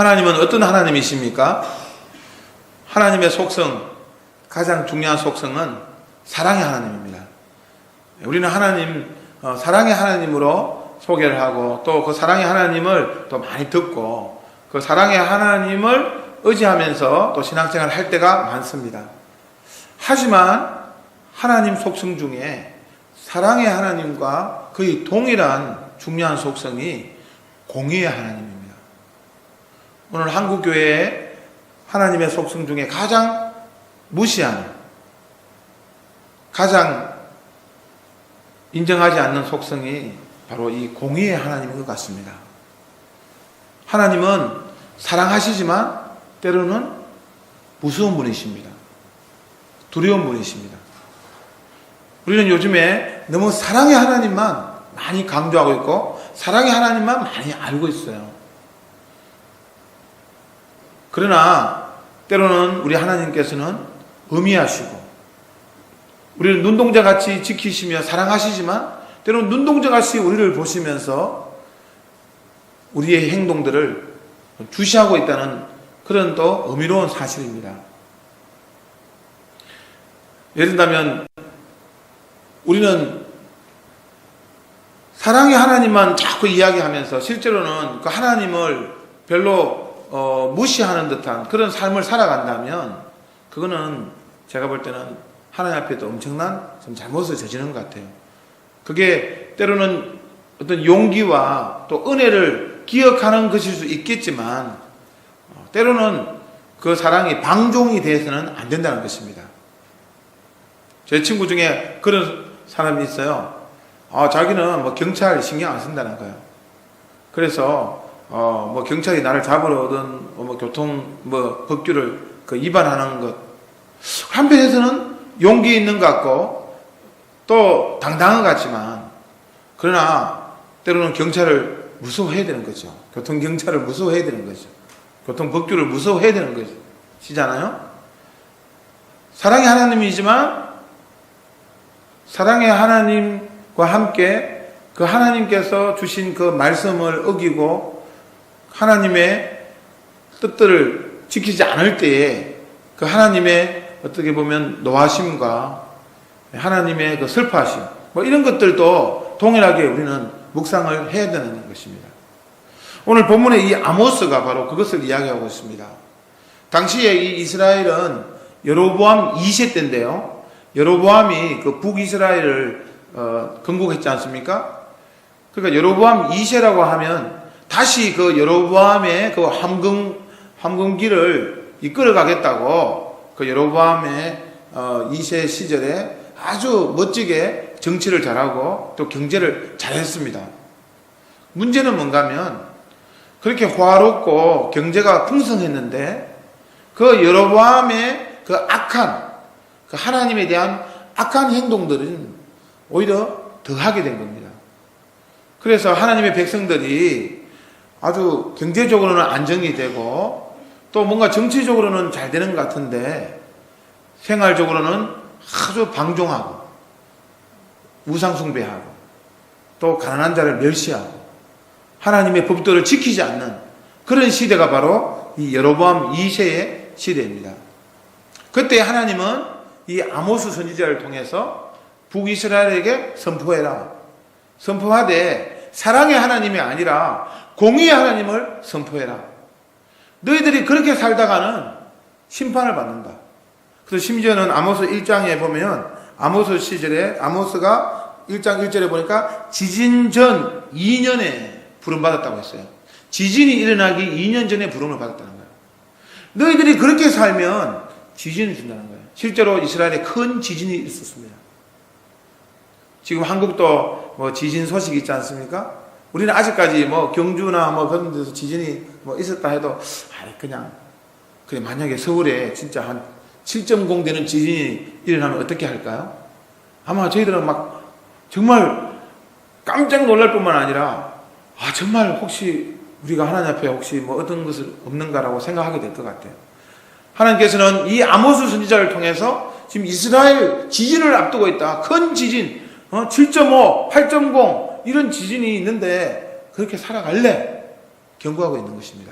하나님은 어떤 하나님이십니까? 하나님의 속성, 가장 중요한 속성은 사랑의 하나님입니다. 우리는 하나님, 사랑의 하나님으로 소개를 하고 또 그 사랑의 하나님을 또 많이 듣고 그 사랑의 하나님을 의지하면서 또 신앙생활을 할 때가 많습니다. 하지만 하나님 속성 중에 사랑의 하나님과 거의 동일한 중요한 속성이 공의의 하나님입니다. 오늘 한국교회에 하나님의 속성 중에 가장 무시하는, 가장 인정하지 않는 속성이 바로 이 공의의 하나님인 것 같습니다. 하나님은 사랑하시지만 때로는 무서운 분이십니다. 두려운 분이십니다. 우리는 요즘에 너무 사랑의 하나님만 많이 강조하고 있고 사랑의 하나님만 많이 알고 있어요. 그러나 때로는 우리 하나님께서는 음미하시고 우리를 눈동자같이 지키시며 사랑하시지만 때로는 눈동자같이 우리를 보시면서 우리의 행동들을 주시하고 있다는 그런 또 의미로운 사실입니다. 예를 들면 우리는 사랑의 하나님만 자꾸 이야기하면서 실제로는 그 하나님을 별로 무시하는 듯한 그런 삶을 살아간다면 그거는 제가 볼 때는 하나님 앞에도 엄청난 좀 잘못을 저지르는 것 같아요. 그게 때로는 어떤 용기와 또 은혜를 기억하는 것일 수 있겠지만 때로는 그 사랑이 방종이 돼서는 안 된다는 것입니다. 제 친구 중에 그런 사람이 있어요. 자기는 뭐 경찰 신경 안 쓴다는 거예요. 그래서 뭐 경찰이 나를 잡으러 오든 뭐 교통 뭐 법규를 그 위반하는 것 한편에서는 용기 있는 것 같고 또 당당한 것 같지만 그러나 때로는 경찰을 무서워해야 되는 거죠. 교통 경찰을 무서워해야 되는 거죠. 교통 법규를 무서워해야 되는 것이잖아요. 사랑의 하나님이지만 사랑의 하나님과 함께 그 하나님께서 주신 그 말씀을 어기고 하나님의 뜻들을 지키지 않을 때에 그 하나님의 어떻게 보면 노하심과 하나님의 그 슬퍼하심 뭐 이런 것들도 동일하게 우리는 묵상을 해야 되는 것입니다. 오늘 본문의 이 아모스가 바로 그것을 이야기하고 있습니다. 당시에 이 이스라엘은 여로보암 2세 때인데요. 여로보암이 그 북이스라엘을 건국했지 않습니까? 그러니까 여로보암 2세라고 하면 다시 그 여로보암의 그 황금기를 이끌어 가겠다고 그 여로보암의 2세 시절에 아주 멋지게 정치를 잘하고 또 경제를 잘했습니다. 문제는 뭔가 하면 그렇게 화롭고 경제가 풍성했는데 그 여로보암의 그 악한 그 하나님에 대한 악한 행동들은 오히려 더하게 된 겁니다. 그래서 하나님의 백성들이 아주 경제적으로는 안정이 되고 또 뭔가 정치적으로는 잘 되는 것 같은데 생활적으로는 아주 방종하고 우상숭배하고 또 가난한 자를 멸시하고 하나님의 법도를 지키지 않는 그런 시대가 바로 이 여로보암 2세의 시대입니다. 그때 하나님은 이 아모스 선지자를 통해서 북이스라엘에게 선포하되 사랑의 하나님이 아니라 공의의 하나님을 선포해라. 너희들이 그렇게 살다가는 심판을 받는다. 그래서 심지어는 아모스 1장에 보면 아모스 시절에 아모스가 1장 1절에 보니까 지진 전 2년에 부름받았다고 했어요. 지진이 일어나기 2년 전에 부름을 받았다는 거예요. 너희들이 그렇게 살면 지진을 준다는 거예요. 실제로 이스라엘에 큰 지진이 있었습니다. 지금 한국도 뭐 지진 소식이 있지 않습니까? 우리는 아직까지 뭐 경주나 뭐 그런 데서 지진이 뭐 있었다 해도 그냥 만약에 서울에 진짜 한 7.0 되는 지진이 일어나면 어떻게 할까요? 아마 저희들은 막 정말 깜짝 놀랄 뿐만 아니라 정말 혹시 우리가 하나님 앞에 혹시 뭐 어떤 것을 없는가라고 생각하게 될 것 같아요. 하나님께서는 이 아모스 선지자를 통해서 지금 이스라엘 지진을 앞두고 있다. 큰 지진, 7.5, 8.0 이런 지진이 있는데 그렇게 살아갈래? 경고하고 있는 것입니다.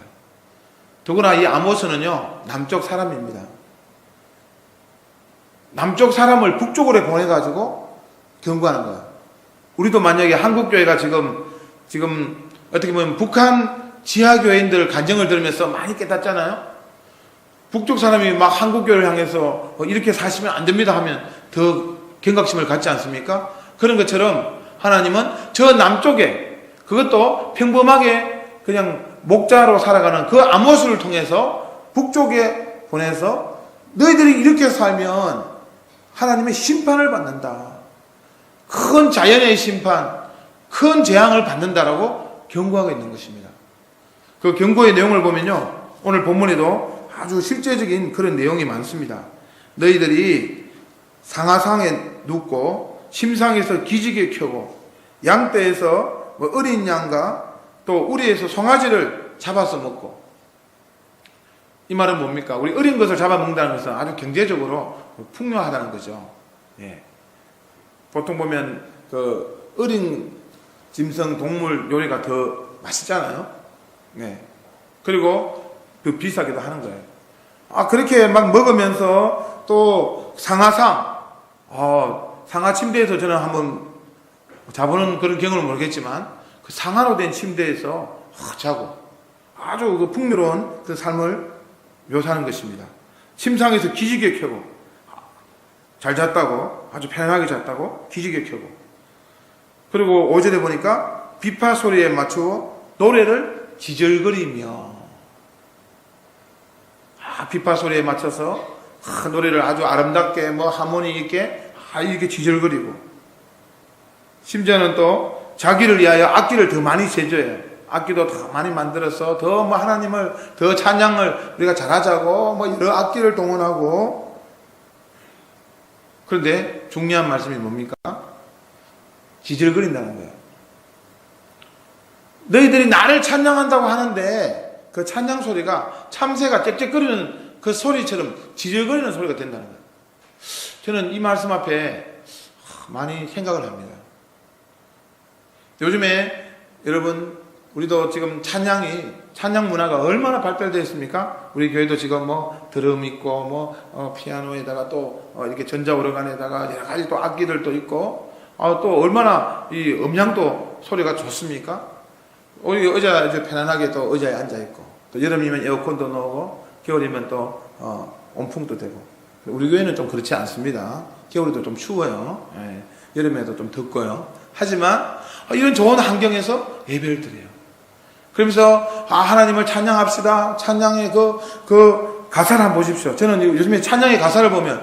더구나 이 아모스는요, 남쪽 사람입니다. 남쪽 사람을 북쪽으로 보내가지고 경고하는 거예요. 우리도 만약에 한국교회가 지금 어떻게 보면 북한 지하교회인들 간증을 들으면서 많이 깨닫잖아요. 북쪽 사람이 막 한국교회를 향해서 이렇게 사시면 안 됩니다 하면 더 경각심을 갖지 않습니까? 그런 것처럼 하나님은 저 남쪽에, 그것도 평범하게 그냥 목자로 살아가는 그 아모스를 통해서 북쪽에 보내서 너희들이 이렇게 살면 하나님의 심판을 받는다. 큰 자연의 심판, 큰 재앙을 받는다라고 경고하고 있는 것입니다. 그 경고의 내용을 보면요, 오늘 본문에도 아주 실제적인 그런 내용이 많습니다. 너희들이 상하상에 눕고 심상에서 기지개 켜고 양떼에서 어린 양과 또 우리에서 송아지를 잡아서 먹고. 이 말은 뭡니까? 우리 어린 것을 잡아먹는다는 것은 아주 경제적으로 풍요하다는 거죠. 예. 보통 보면 그 어린 짐승 동물 요리가 더 맛있잖아요. 네. 그리고 더 비싸기도 하는 거예요. 그렇게 막 먹으면서 또 상하상, 상하 침대에서 저는 한번 자보는 그런 경험은 모르겠지만 그 상하로 된 침대에서 자고 아주 그 풍요로운 그 삶을 묘사하는 것입니다. 침상에서 기지개 켜고 잘 잤다고, 아주 편안하게 잤다고 기지개 켜고, 그리고 5절에 보니까 비파 소리에 맞추어 노래를 지절거리며, 비파 소리에 맞춰서 노래를 아주 아름답게 하모니 있게 이렇게 지절거리고, 심지어는 또 자기를 위하여 악기를 더 많이 제조해요. 악기도 더 많이 만들어서 더 하나님을 더 찬양을 우리가 잘하자고 여러 악기를 동원하고. 그런데 중요한 말씀이 뭡니까? 지질거린다는 거예요. 너희들이 나를 찬양한다고 하는데 그 찬양 소리가 참새가 짹짹거리는 그 소리처럼 지질거리는 소리가 된다는 거예요. 저는 이 말씀 앞에 많이 생각을 합니다. 요즘에 여러분, 우리도 지금 찬양 문화가 얼마나 발달되어 있습니까? 우리 교회도 지금 드럼 있고, 피아노에다가 또, 이렇게 전자오르간에다가 여러 가지 또 악기들도 있고, 또 얼마나 이 음향도 소리가 좋습니까? 우리 의자 편안하게 또 의자에 앉아있고, 또 여름이면 에어컨도 넣고, 겨울이면 또, 온풍도 되고. 우리 교회는 좀 그렇지 않습니다. 겨울에도 좀 추워요. 예, 여름에도 좀 덥고요. 하지만, 이런 좋은 환경에서 예배를 드려요. 그러면서 하나님을 찬양합시다. 찬양의 그 가사를 한번 보십시오. 저는 요즘에 찬양의 가사를 보면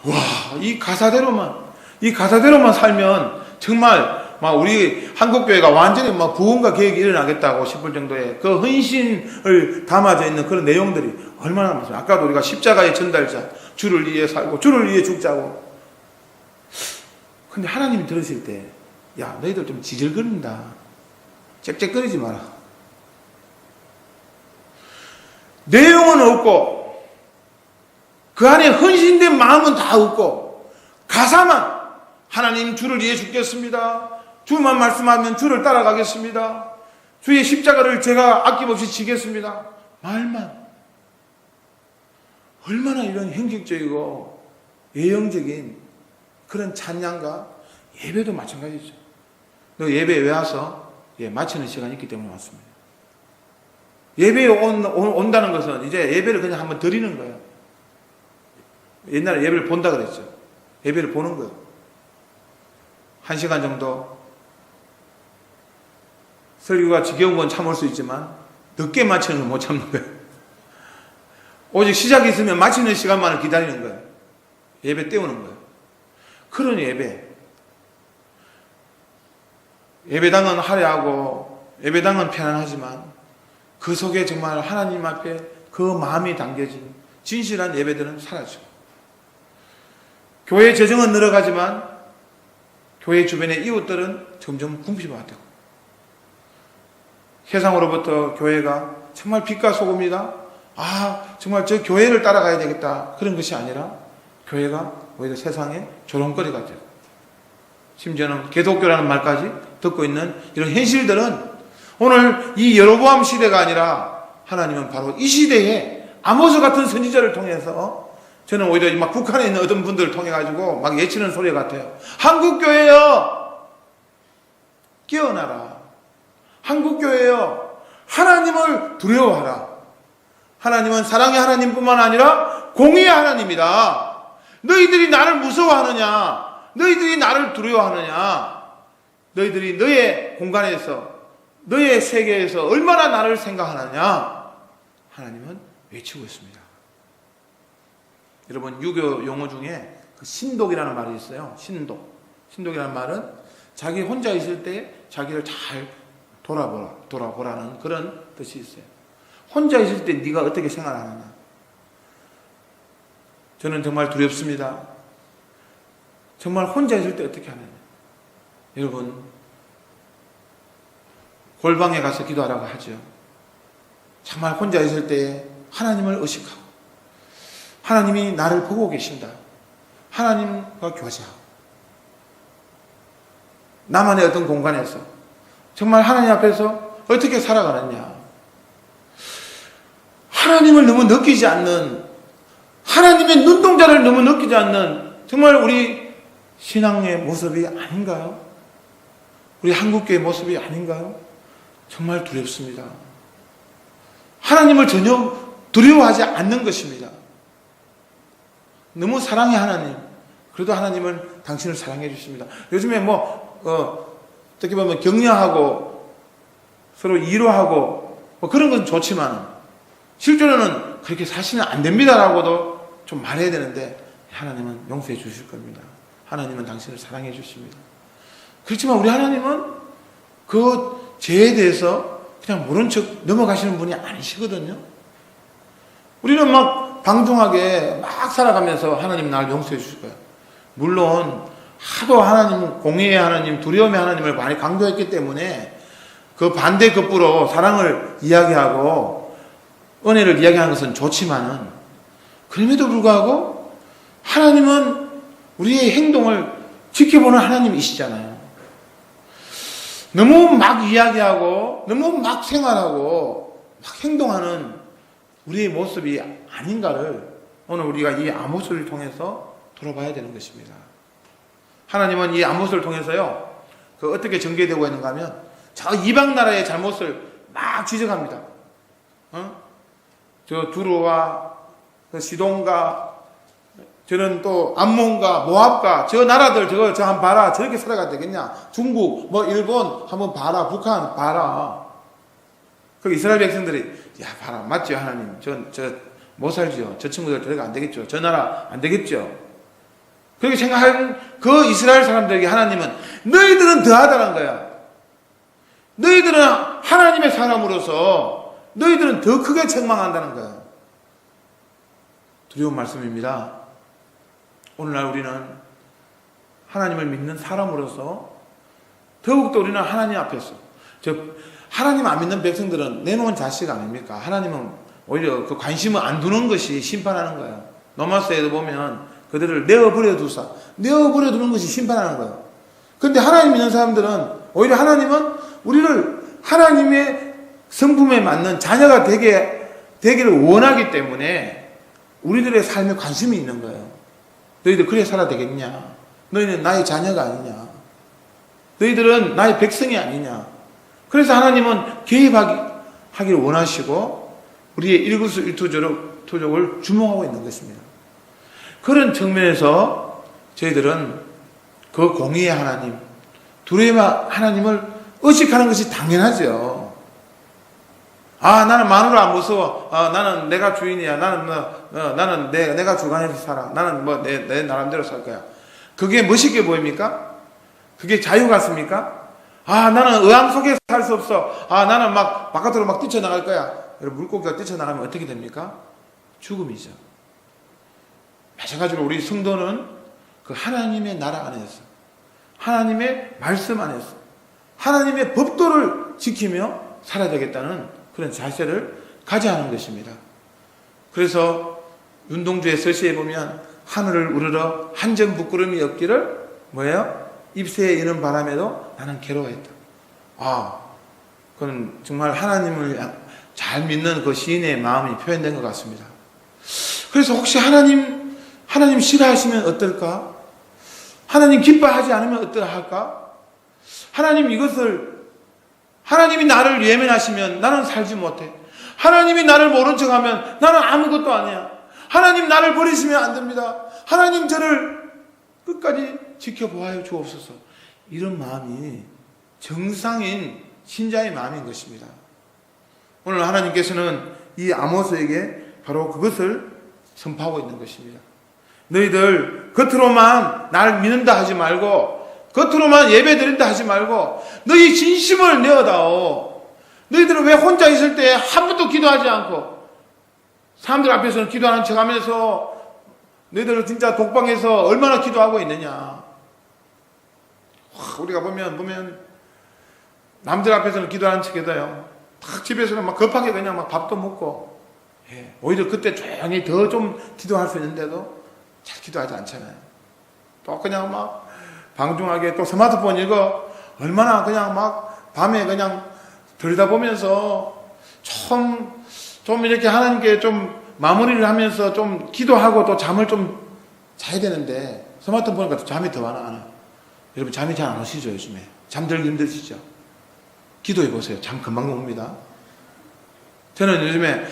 와, 이 가사대로만 살면 정말 우리 한국교회가 완전히 부흥과 개혁이 일어나겠다고 싶을 정도의 그 헌신을 담아져 있는 그런 내용들이 얼마나 많습니까? 아까도 우리가 십자가의 전달자, 주를 위해 살고 주를 위해 죽자고. 근데 하나님이 들으실 때, 야, 너희들 좀 지질거린다. 짹짹거리지 마라. 내용은 없고 그 안에 헌신된 마음은 다 없고 가사만 하나님 주를 위해 죽겠습니다. 주만 말씀하면 주를 따라가겠습니다. 주의 십자가를 제가 아낌없이 지겠습니다. 말만. 얼마나 이런 형식적이고 외형적인 그런 찬양과 예배도 마찬가지죠. 너 예배에 왜 와서? 마치는 시간이 있기 때문에 왔습니다. 예배에 온다는 것은 이제 예배를 그냥 한번 드리는 거예요. 옛날에 예배를 본다 그랬죠. 예배를 보는 거예요. 1시간 정도. 설교가 지겨운 건 참을 수 있지만 늦게 마치는 건 못 참는 거예요. 오직 시작이 있으면 마치는 시간만을 기다리는 거예요. 예배 때우는 거예요. 그런 예배당은 화려하고 예배당은 편안하지만 그 속에 정말 하나님 앞에 그 마음이 담겨진 진실한 예배들은 사라지고, 교회 재정은 늘어가지만 교회 주변의 이웃들은 점점 궁핍화되고, 세상으로부터 교회가 정말 빛과 소금이다, 정말 저 교회를 따라가야 되겠다, 그런 것이 아니라 교회가 오히려 세상의 조롱거리가 되고, 심지어는 개독교라는 말까지 듣고 있는 이런 현실들은 오늘 이 여로보암 시대가 아니라 하나님은 바로 이 시대에 아모스 같은 선지자를 통해서 저는 오히려 막 북한에 있는 어떤 분들을 통해 가지고 막 예치는 소리 같아요. 한국교회여, 깨어나라. 한국교회여, 하나님을 두려워하라. 하나님은 사랑의 하나님뿐만 아니라 공의의 하나님이다. 너희들이 나를 무서워하느냐? 너희들이 나를 두려워하느냐? 너희들이 너의 공간에서, 너의 세계에서 얼마나 나를 생각하느냐? 하나님은 외치고 있습니다. 여러분, 유교 용어 중에 그 신독이라는 말이 있어요. 신독이라는 말은 자기 혼자 있을 때 자기를 잘 돌아보라는 그런 뜻이 있어요. 혼자 있을 때 네가 어떻게 생활하느냐. 저는 정말 두렵습니다. 정말 혼자 있을 때 어떻게 하느냐. 여러분, 골방에 가서 기도하라고 하죠. 정말 혼자 있을 때 하나님을 의식하고 하나님이 나를 보고 계신다. 하나님과 교제하고 나만의 어떤 공간에서 정말 하나님 앞에서 어떻게 살아가느냐. 하나님을 너무 느끼지 않는, 하나님의 눈동자를 너무 느끼지 않는 정말 우리 신앙의 모습이 아닌가요? 우리 한국교회의 모습이 아닌가요? 정말 두렵습니다. 하나님을 전혀 두려워하지 않는 것입니다. 너무 사랑의 하나님. 그래도 하나님은 당신을 사랑해 주십니다. 요즘에 어떻게 보면 격려하고 서로 위로하고 그런 건 좋지만 실제로는 그렇게 사시면 안 됩니다라고도 좀 말해야 되는데 하나님은 용서해 주실 겁니다. 하나님은 당신을 사랑해 주십니다. 그렇지만 우리 하나님은 그 죄에 대해서 그냥 모른 척 넘어가시는 분이 아니시거든요. 우리는 막 방종하게 막 살아가면서 하나님 날 용서해 주실 거예요. 물론 하도 하나님, 공의의 하나님, 두려움의 하나님을 많이 강조했기 때문에 그 반대급부로 사랑을 이야기하고 은혜를 이야기하는 것은 좋지만은 그럼에도 불구하고 하나님은 우리의 행동을 지켜보는 하나님이시잖아요. 너무 막 이야기하고 너무 막 생활하고 막 행동하는 우리의 모습이 아닌가를 오늘 우리가 이 아모스를 통해서 돌아봐야 되는 것입니다. 하나님은 이 아모스를 통해서요, 어떻게 전개되고 있는가 하면 저 이방 나라의 잘못을 막 지적합니다. 저 두루와 시돈과 저는 또 암몬과 모압과 저 나라들 저거 저 한번 봐라. 저렇게 살아가야 되겠냐. 중국 일본 한번 봐라. 북한 봐라. 그 이스라엘 백성들이 야 봐라. 맞죠 하나님. 저 못 살죠. 저 친구들 저래가 안 되겠죠. 저 나라 안 되겠죠. 그렇게 생각하는 그 이스라엘 사람들에게 하나님은 너희들은 더하다는 거야. 너희들은 하나님의 사람으로서 너희들은 더 크게 책망한다는 거야. 두려운 말씀입니다. 오늘날 우리는 하나님을 믿는 사람으로서 더욱더 우리는 하나님 앞에서 하나님 안 믿는 백성들은 내놓은 자식 아닙니까? 하나님은 오히려 그 관심을 안 두는 것이 심판하는 거예요. 노마스에도 보면 그들을 내어버려 두는 것이 심판하는 거예요. 그런데 하나님 믿는 사람들은 오히려 하나님은 우리를 하나님의 성품에 맞는 자녀가 되기를 원하기 때문에 우리들의 삶에 관심이 있는 거예요. 너희들 그래 살아야 되겠냐? 너희는 나의 자녀가 아니냐? 너희들은 나의 백성이 아니냐? 그래서 하나님은 개입하기를 원하시고 우리의 일거수일투족을 주목하고 있는 것입니다. 그런 측면에서 저희들은 그 공의의 하나님, 두려움의 하나님을 의식하는 것이 당연하죠. 나는 마누라 안 무서워. 나는 내가 주인이야. 나는 내가 주관해서 살아. 나는 내 나름대로 살 거야. 그게 멋있게 보입니까? 그게 자유 같습니까? 나는 의왕 속에 살 수 없어. 나는 막 바깥으로 막 뛰쳐나갈 거야. 여러분, 물고기가 뛰쳐나가면 어떻게 됩니까? 죽음이죠. 마찬가지로 우리 성도는 그 하나님의 나라 안에서, 하나님의 말씀 안에서, 하나님의 법도를 지키며 살아야 되겠다는 그런 자세를 가져야 하는 것입니다. 그래서 윤동주의 서시에 보면 하늘을 우러러 한 점 부끄러움이 없기를 입새에 이는 바람에도 나는 괴로워했다. 그건 정말 하나님을 잘 믿는 그 시인의 마음이 표현된 것 같습니다. 그래서 혹시 하나님 싫어하시면 어떨까? 하나님 기뻐하지 않으면 어떠할까? 하나님이 나를 외면하시면 나는 살지 못해. 하나님이 나를 모른 척하면 나는 아무것도 아니야. 하나님 나를 버리시면 안 됩니다. 하나님 저를 끝까지 지켜보아요 주옵소서. 이런 마음이 정상인 신자의 마음인 것입니다. 오늘 하나님께서는 이 아모스에게 바로 그것을 선포하고 있는 것입니다. 너희들 겉으로만 날 믿는다 하지 말고, 겉으로만 예배 드린다 하지 말고 너희 진심을 내어다오. 너희들은 왜 혼자 있을 때 한 번도 기도하지 않고 사람들 앞에서는 기도하는 척하면서 너희들은 진짜 독방에서 얼마나 기도하고 있느냐. 우리가 보면 남들 앞에서는 기도하는 척해도요, 딱 집에서는 막 급하게 그냥 막 밥도 먹고, 오히려 그때 조용히 더 좀 기도할 수 있는데도 잘 기도하지 않잖아요. 또 그냥 막 방종하게 또 스마트폰 이거 얼마나 그냥 막 밤에 그냥 들여다보면서 좀 이렇게 하나님께 좀 마무리를 하면서 좀 기도하고 또 잠을 좀 자야 되는데 스마트폰 보니까 또 잠이 더 안 와요. 여러분 잠이 잘 안 오시죠 요즘에? 잠들기 힘드시죠? 기도해 보세요. 잠 금방 옵니다. 저는 요즘에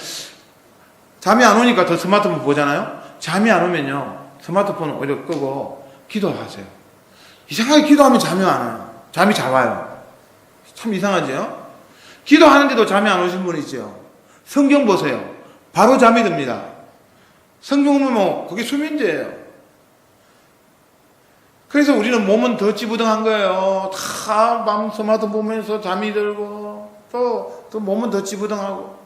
잠이 안 오니까 더 스마트폰 보잖아요. 잠이 안 오면요 스마트폰을 오히려 끄고 기도하세요. 이상하게 기도하면 잠이 안 와요. 잠이 잘 와요. 참 이상하죠? 기도하는데도 잠이 안 오신 분 있죠? 성경 보세요. 바로 잠이 듭니다. 성경 보면 그게 수면제예요. 그래서 우리는 몸은 더 찌부둥한 거예요. 다 밤 스마트폰 보면서 잠이 들고 또 몸은 더 찌부둥하고.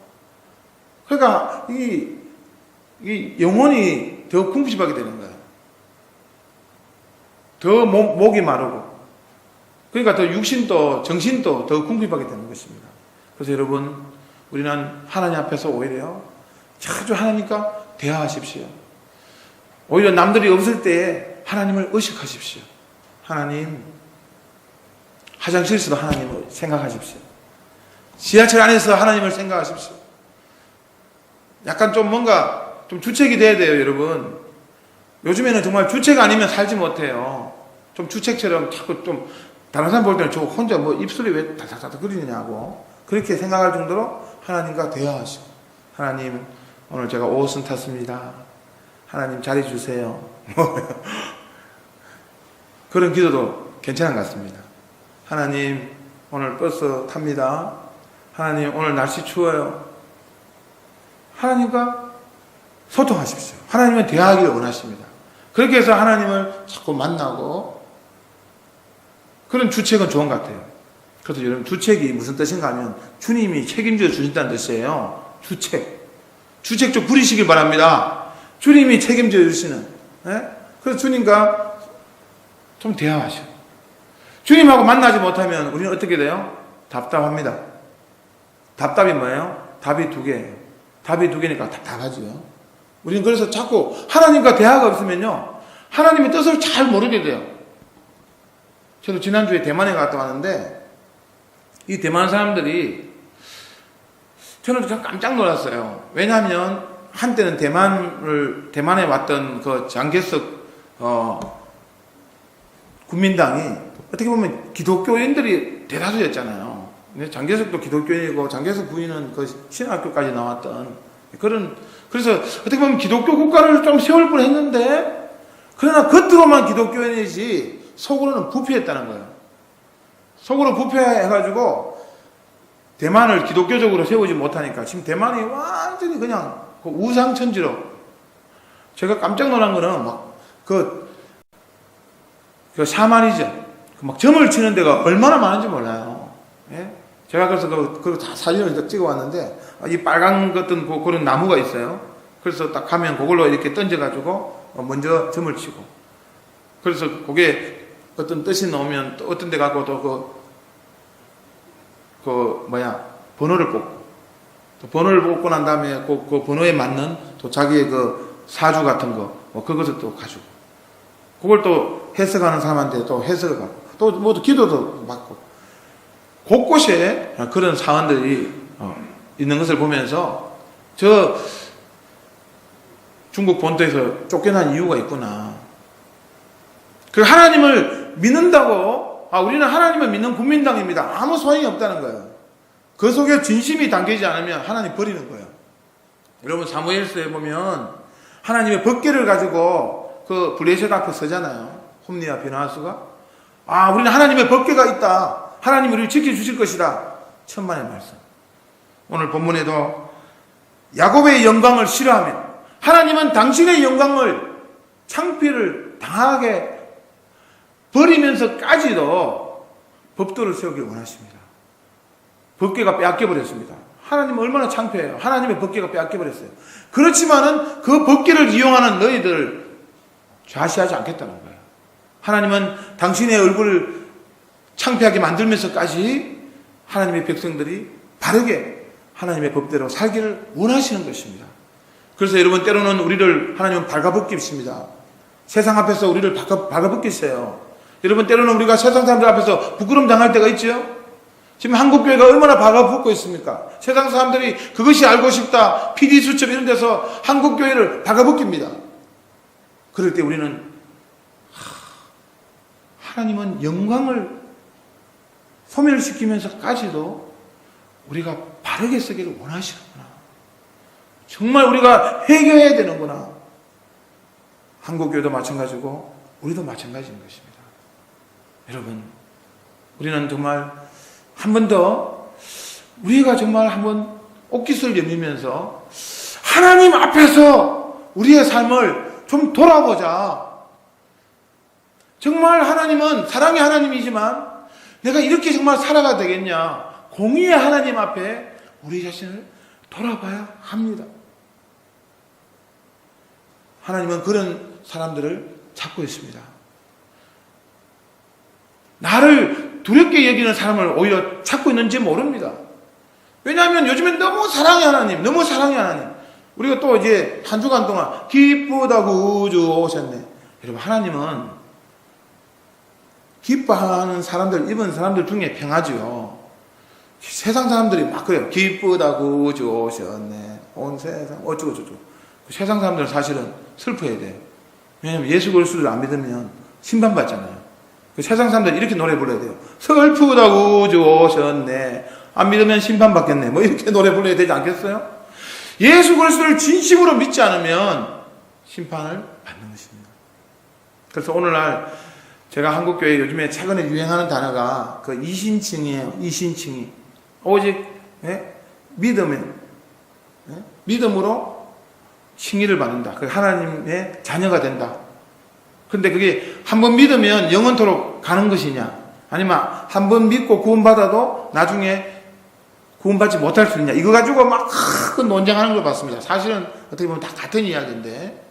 그러니까 이 영혼이 더 궁핍하게 되는 거예요. 더 목이 마르고. 그러니까 더 육신도 정신도 더 궁핍하게 되는 것입니다. 그래서 여러분 우리는 하나님 앞에서 오히려 자주 하나님과 대화하십시오. 오히려 남들이 없을 때에 하나님을 의식하십시오. 하나님, 화장실에서도 하나님을 생각하십시오. 지하철 안에서 하나님을 생각하십시오. 약간 좀 뭔가 좀 주책이 돼야 돼요, 여러분. 요즘에는 정말 주책 아니면 살지 못해요. 좀 주책처럼 자꾸 좀 다른 사람 볼 때는 저 혼자 뭐 입술이 왜 다다다다 그리느냐고 그렇게 생각할 정도로 하나님과 대화하시고, 하나님 오늘 제가 5호선 탔습니다. 하나님 자리 주세요. 그런 기도도 괜찮은 것 같습니다. 하나님 오늘 버스 탑니다. 하나님 오늘 날씨 추워요. 하나님과 소통하십시오. 하나님은 대화하기를 원하십니다. 그렇게 해서 하나님을 자꾸 만나고, 그런 주책은 좋은 것 같아요. 그래서 여러분 주책이 무슨 뜻인가 하면 주님이 책임져 주신다는 뜻이에요. 주책 좀 부리시길 바랍니다. 주님이 책임져 주시는. 그래서 주님과 좀 대화하셔. 주님하고 만나지 못하면 우리는 어떻게 돼요? 답답합니다. 답답이 뭐예요? 답이 두 개예요. 답이 두 개니까 답답하지요. 우리는 그래서 자꾸 하나님과 대화가 없으면요 하나님의 뜻을 잘 모르게 돼요. 저도 지난주에 대만에 갔다 왔는데 이 대만 사람들이, 저는 참 깜짝 놀랐어요. 왜냐하면 한때는 대만에 왔던 그 장개석 국민당이 어떻게 보면 기독교인들이 대다수였잖아요. 근데 장개석도 기독교인이고 장개석 부인은 그 신학교까지 나왔던 그래서 어떻게 보면 기독교 국가를 좀 세울 뻔 했는데, 그러나 겉으로만 기독교인이지 속으로는 부패했다는 거예요. 속으로 부패해가지고 대만을 기독교적으로 세우지 못하니까 지금 대만이 완전히 그냥 그 우상천지로. 제가 깜짝 놀란 거는 그 샤머니즘, 막 점을 치는 데가 얼마나 많은지 몰라요. 예? 제가 그래서 그거 다 사진을 찍어 왔는데, 이 빨간 같은 그런 나무가 있어요. 그래서 딱 가면 그걸로 이렇게 던져가지고 먼저 점을 치고, 그래서 그게 어떤 뜻이 나오면 또 어떤 데 가고 또 번호를 뽑고, 또 번호를 뽑고 난 다음에 그 번호에 맞는 또 자기의 그 사주 같은 거, 그것을 또 가지고, 그걸 또 해석하는 사람한테 또 해석을 받고, 또 모두 기도도 받고, 곳곳에 그런 사원들이 있는 것을 보면서 저 중국 본토에서 쫓겨난 이유가 있구나. 그 하나님을 믿는다고 우리는 하나님을 믿는 국민당입니다. 아무 소용이 없다는 거예요. 그 속에 진심이 담기지 않으면 하나님 버리는 거예요. 여러분 사무엘서에 보면 하나님의 법궤를 가지고 그 블레셋 앞에 서잖아요. 홈리와 비나하스가 우리는 하나님의 법궤가 있다. 하나님이 우리를 지켜주실 것이다. 천만의 말씀. 오늘 본문에도 야곱의 영광을 싫어하며 하나님은 당신의 영광을 창피를 당하게 버리면서까지도 법도를 세우길 원하십니다. 법궤가 빼앗겨버렸습니다. 하나님은 얼마나 창피해요. 하나님의 법궤가 빼앗겨버렸어요. 그렇지만은 그 법궤를 이용하는 너희들을 좌시하지 않겠다는 거예요. 하나님은 당신의 얼굴을 창피하게 만들면서까지 하나님의 백성들이 바르게 하나님의 법대로 살기를 원하시는 것입니다. 그래서 여러분 때로는 우리를 하나님은 발가벗기십니다. 세상 앞에서 우리를 발가벗기세요. 여러분 때로는 우리가 세상 사람들 앞에서 부끄러움 당할 때가 있죠. 지금 한국교회가 얼마나 발가벗고 있습니까? 세상 사람들이 그것이 알고 싶다, PD수첩 이런 데서 한국교회를 발가벗깁니다. 그럴 때 우리는 하나님은 영광을 소멸시키면서까지도 우리가 바르게 쓰기를 원하시는구나. 정말 우리가 회개해야 되는구나. 한국교회도 마찬가지고 우리도 마찬가지인 것입니다. 여러분, 우리는 정말 한 번 더 우리가 정말 한번 옷깃을 여미면서 하나님 앞에서 우리의 삶을 좀 돌아보자. 정말 하나님은 사랑의 하나님이지만 내가 이렇게 정말 살아가 되겠냐. 공의의 하나님 앞에 우리 자신을 돌아봐야 합니다. 하나님은 그런 사람들을 찾고 있습니다. 나를 두렵게 여기는 사람을 오히려 찾고 있는지 모릅니다. 왜냐하면 요즘엔 너무 사랑의 하나님, 너무 사랑의 하나님. 우리가 또 이제 한 주간 동안 기쁘다고 우주 오셨네. 여러분, 하나님은 기뻐하는 사람들, 입은 사람들 중에 평하지요. 세상 사람들이 막 그래요. 기쁘다고 우주 오셨네. 온 세상 어쩌고저쩌고. 세상 사람들은 사실은 슬퍼야 돼요. 왜냐하면 예수 그리스도를 안 믿으면 심판받잖아요. 세상 사람들은 이렇게 노래 불러야 돼요. 슬프다고 우주 오셨네. 안 믿으면 심판받겠네. 뭐 이렇게 노래 불러야 되지 않겠어요? 예수 그리스도를 진심으로 믿지 않으면 심판을 받는 것입니다. 그래서 오늘날 제가 한국교회 요즘에 최근에 유행하는 단어가 그 이신칭이에요. 이신칭이. 오직 믿으면 믿음으로 칭의를 받는다. 그 하나님의 자녀가 된다. 근데 그게 한 번 믿으면 영원토록 가는 것이냐, 아니면 한 번 믿고 구원받아도 나중에 구원받지 못할 수 있냐, 이거 가지고 막 큰 논쟁하는 걸 봤습니다. 사실은 어떻게 보면 다 같은 이야기인데,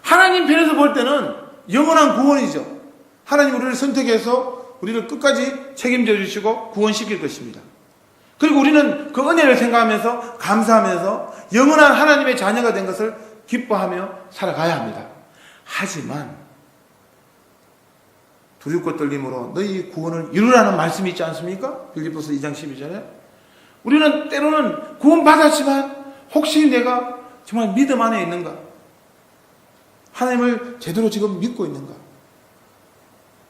하나님 편에서 볼 때는 영원한 구원이죠. 하나님 우리를 선택해서 우리를 끝까지 책임져 주시고 구원시킬 것입니다. 그리고 우리는 그 은혜를 생각하면서 감사하면서 영원한 하나님의 자녀가 된 것을 기뻐하며 살아가야 합니다. 하지만 두렵고 떨림으로 너희 구원을 이루라는 말씀이 있지 않습니까? 빌립보서 2장 12절에 우리는 때로는 구원받았지만 혹시 내가 정말 믿음 안에 있는가? 하나님을 제대로 지금 믿고 있는가?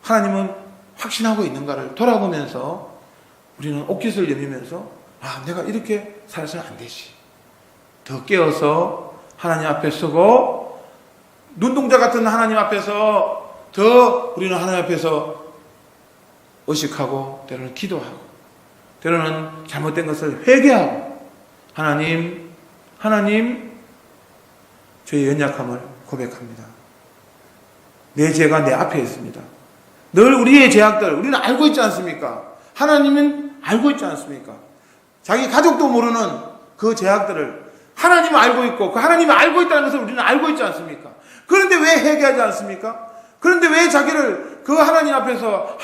하나님은 확신하고 있는가를 돌아보면서 우리는 옷깃을 여미면서 내가 이렇게 살아서는 안 되지. 더 깨어서 하나님 앞에 서고 눈동자 같은 하나님 앞에서 더 우리는 하나님 앞에서 의식하고 때로는 기도하고 때로는 잘못된 것을 회개하고 하나님 저의 연약함을 고백합니다. 내 죄가 내 앞에 있습니다. 늘 우리의 죄악들 우리는 알고 있지 않습니까? 하나님은 알고 있지 않습니까? 자기 가족도 모르는 그 죄악들을 하나님은 알고 있고 그 하나님이 알고 있다는 것을 우리는 알고 있지 않습니까? 그런데 왜 회개하지 않습니까? 그런데 왜 자기를 그 하나님 앞에서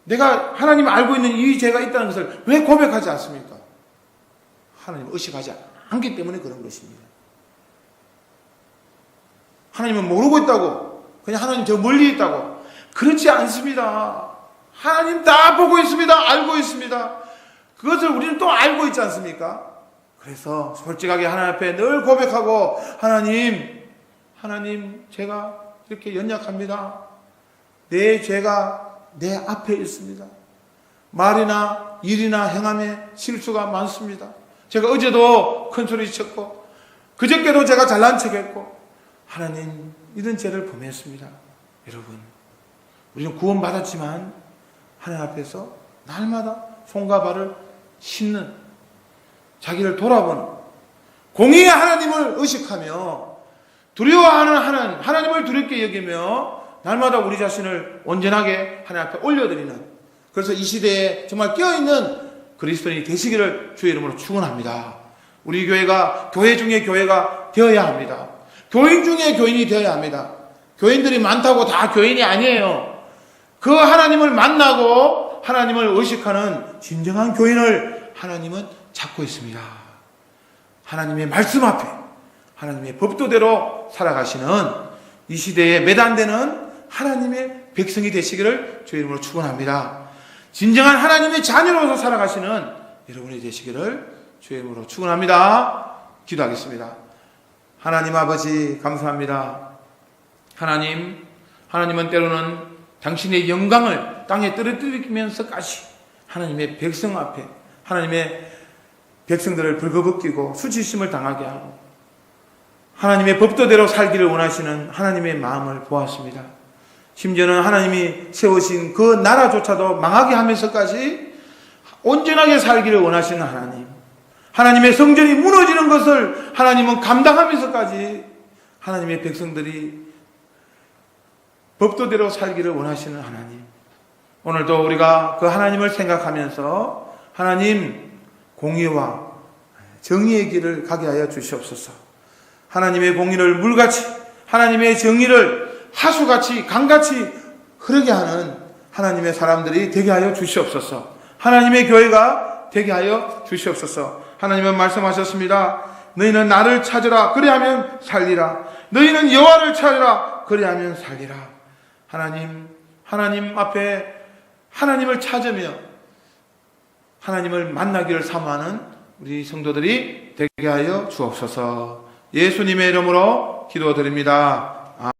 내가 하나님이 알고 있는 이 죄가 있다는 것을 왜 고백하지 않습니까? 하나님을 의식하지 않기 때문에 그런 것입니다. 하나님은 모르고 있다고, 그냥 하나님 저 멀리 있다고. 그렇지 않습니다. 하나님 다 보고 있습니다. 알고 있습니다. 그것을 우리는 또 알고 있지 않습니까? 그래서 솔직하게 하나님 앞에 늘 고백하고, 하나님, 제가 이렇게 연약합니다. 내 죄가 내 앞에 있습니다. 말이나 일이나 행함에 실수가 많습니다. 제가 어제도 큰 소리 쳤고, 그저께도 제가 잘난 척했고, 하나님, 이런 죄를 범했습니다. 여러분, 우리는 구원받았지만 하나님 앞에서 날마다 손과 발을 씻는, 자기를 돌아보는, 공의의 하나님을 의식하며 두려워하는 하나님을 두렵게 여기며 날마다 우리 자신을 온전하게 하나님 앞에 올려드리는, 그래서 이 시대에 정말 깨어있는 그리스도인이 되시기를 주의 이름으로 축원합니다. 우리 교회가 교회 중에 교회가 되어야 합니다. 교인 중에 교인이 되어야 합니다. 교인들이 많다고 다 교인이 아니에요. 그 하나님을 만나고 하나님을 의식하는 진정한 교인을 하나님은 찾고 있습니다. 하나님의 말씀 앞에 하나님의 법도대로 살아가시는 이 시대에 매단되는 하나님의 백성이 되시기를 주의 이름으로 축원합니다. 진정한 하나님의 자녀로서 살아가시는 여러분이 되시기를 주의 이름으로 축원합니다. 기도하겠습니다. 하나님 아버지 감사합니다. 하나님은 때로는 당신의 영광을 땅에 떨어뜨리면서까지 하나님의 백성 앞에 하나님의 백성들을 벌거벗기고 수치심을 당하게 하고 하나님의 법도대로 살기를 원하시는 하나님의 마음을 보았습니다. 심지어는 하나님이 세우신 그 나라조차도 망하게 하면서까지 온전하게 살기를 원하시는 하나님의 성전이 무너지는 것을 하나님은 감당하면서까지 하나님의 백성들이 법도대로 살기를 원하시는 하나님, 오늘도 우리가 그 하나님을 생각하면서 하나님 공의와 정의의 길을 가게 하여 주시옵소서. 하나님의 공의를 물같이, 하나님의 정의를 하수같이 강같이 흐르게 하는 하나님의 사람들이 되게 하여 주시옵소서. 하나님의 교회가 되게 하여 주시옵소서. 하나님은 말씀하셨습니다. 너희는 나를 찾으라 그리하면 살리라. 너희는 여호와를 찾으라 그리하면 살리라. 하나님 앞에 하나님을 찾으며 하나님을 만나기를 사모하는 우리 성도들이 되게 하여 주옵소서. 예수님의 이름으로 기도드립니다.